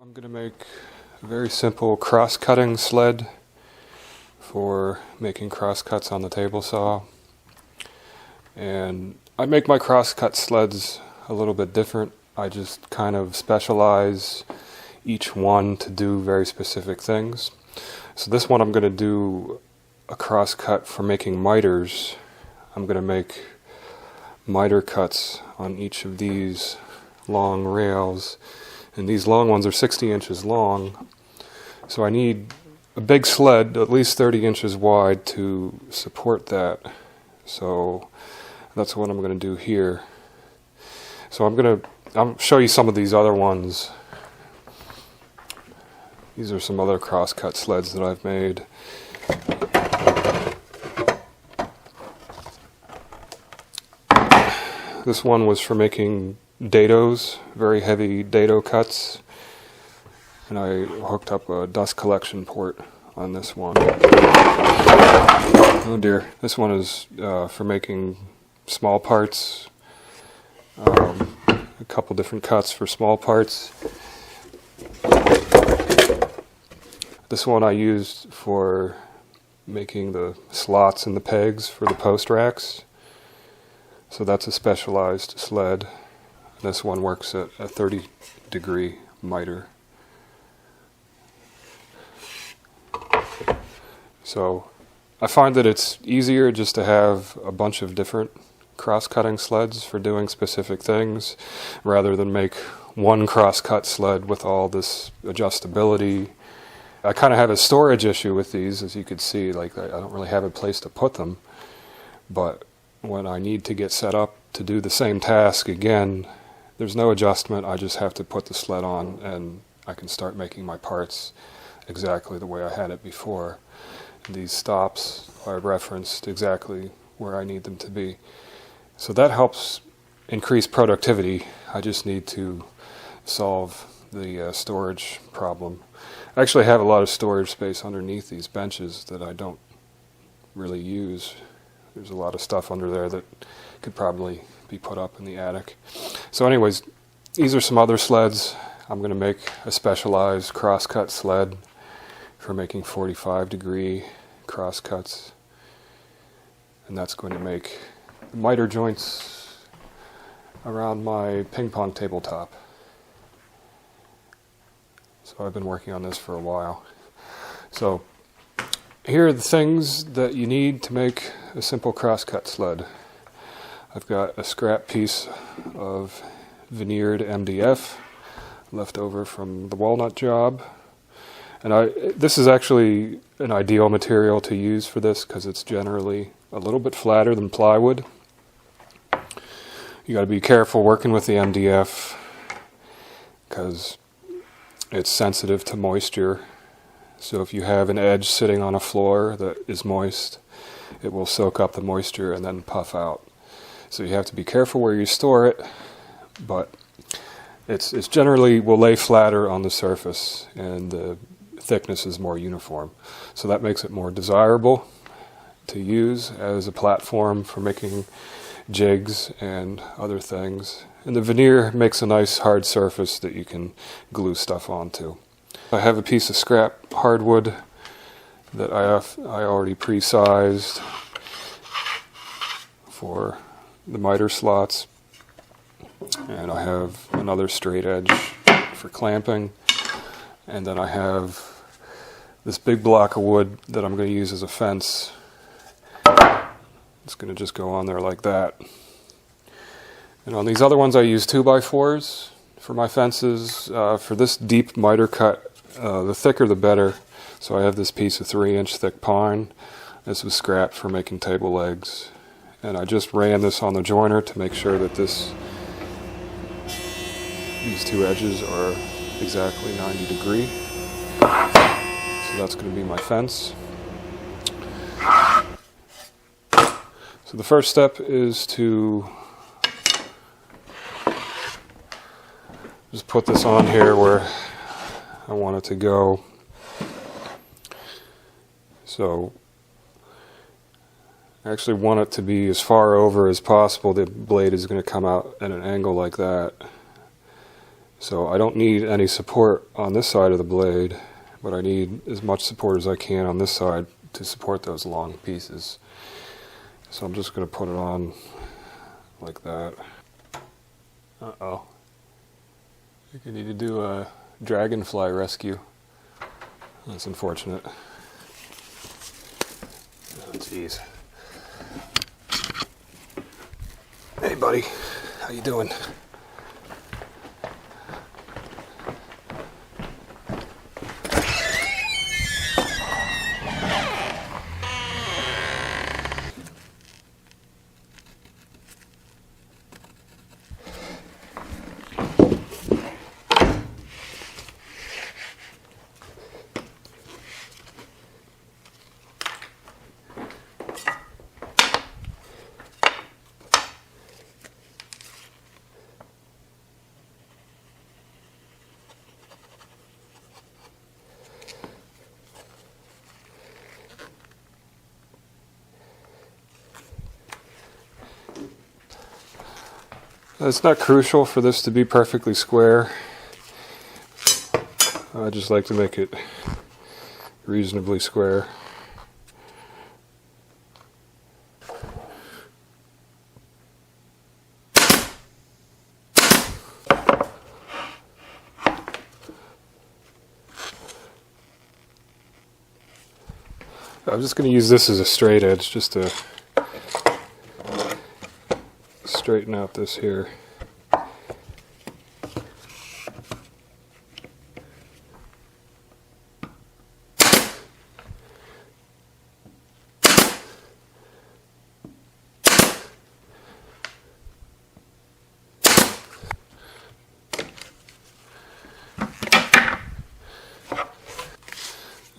I'm going to make a very simple cross-cutting sled for making cross-cuts on the table saw. And I make my cross-cut sleds a little bit different. I just kind of specialize each one to do very specific things. So this one I'm going to do a cross-cut for making miters. I'm going to make miter cuts on each of these long rails. And these long ones are 60 inches long, so I need a big sled, at least 30 inches wide, to support that. So that's what I'm going to do here. So I'll show you some of these other ones. These are some other cross-cut sleds that I've made. This one was for making dados, very heavy dado cuts, and I hooked up a dust collection port on this one. Oh dear, this one is for making small parts, a couple different cuts for small parts. This one I used for making the slots and the pegs for the post racks, so that's a specialized sled. This one works at a 30-degree miter. So I find that it's easier just to have a bunch of different cross-cutting sleds for doing specific things, rather than make one cross-cut sled with all this adjustability. I kind of have a storage issue with these, as you can see. Like, I don't really have a place to put them, but when I need to get set up to do the same task again, there's no adjustment. I just have to put the sled on and I can start making my parts exactly the way I had it before. And these stops are referenced exactly where I need them to be. So that helps increase productivity. I just need to solve the storage problem. I actually have a lot of storage space underneath these benches that I don't really use. There's a lot of stuff under there that could probably be put up in the attic. So anyways, these are some other sleds. I'm going to make a specialized cross-cut sled for making 45-degree cross-cuts. And that's going to make the miter joints around my ping pong tabletop. So I've been working on this for a while. So here are the things that you need to make a simple cross-cut sled. I've got a scrap piece of veneered MDF left over from the walnut job. And this is actually an ideal material to use for this because it's generally a little bit flatter than plywood. You got to be careful working with the MDF because it's sensitive to moisture. So if you have an edge sitting on a floor that is moist, it will soak up the moisture and then puff out. So you have to be careful where you store it, but it's generally will lay flatter on the surface and the thickness is more uniform. So that makes it more desirable to use as a platform for making jigs and other things. And the veneer makes a nice hard surface that you can glue stuff onto. I have a piece of scrap hardwood that I already pre-sized for the miter slots, and I have another straight edge for clamping, and then I have this big block of wood that I'm going to use as a fence. It's going to just go on there like that. And on these other ones I use 2x4s for my fences. For this deep miter cut, the thicker the better. So I have this piece of 3-inch thick pine. This was scrap for making table legs. And I just ran this on the joiner to make sure that these two edges are exactly 90 degree. So that's going to be my fence. So the first step is to just put this on here where I want it to go. So I actually want it to be as far over as possible. The blade is going to come out at an angle like that. So I don't need any support on this side of the blade, but I need as much support as I can on this side to support those long pieces. So I'm just going to put it on like that. Uh-oh. I think I need to do a dragonfly rescue. That's unfortunate. Oh, jeez. Hey, buddy. How you doing? It's not crucial for this to be perfectly square. I just like to make it reasonably square. I'm just going to use this as a straight edge just to straighten out this here.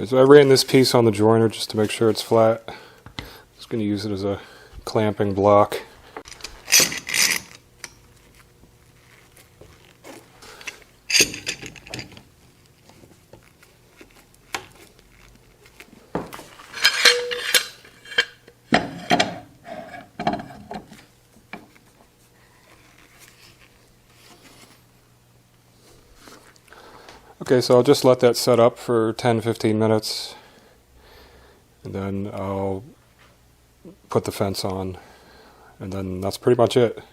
So I ran this piece on the joiner just to make sure it's flat. I'm just going to use it as a clamping block. Okay, so I'll just let that set up for 10-15 minutes, and then I'll put the fence on, and then that's pretty much it.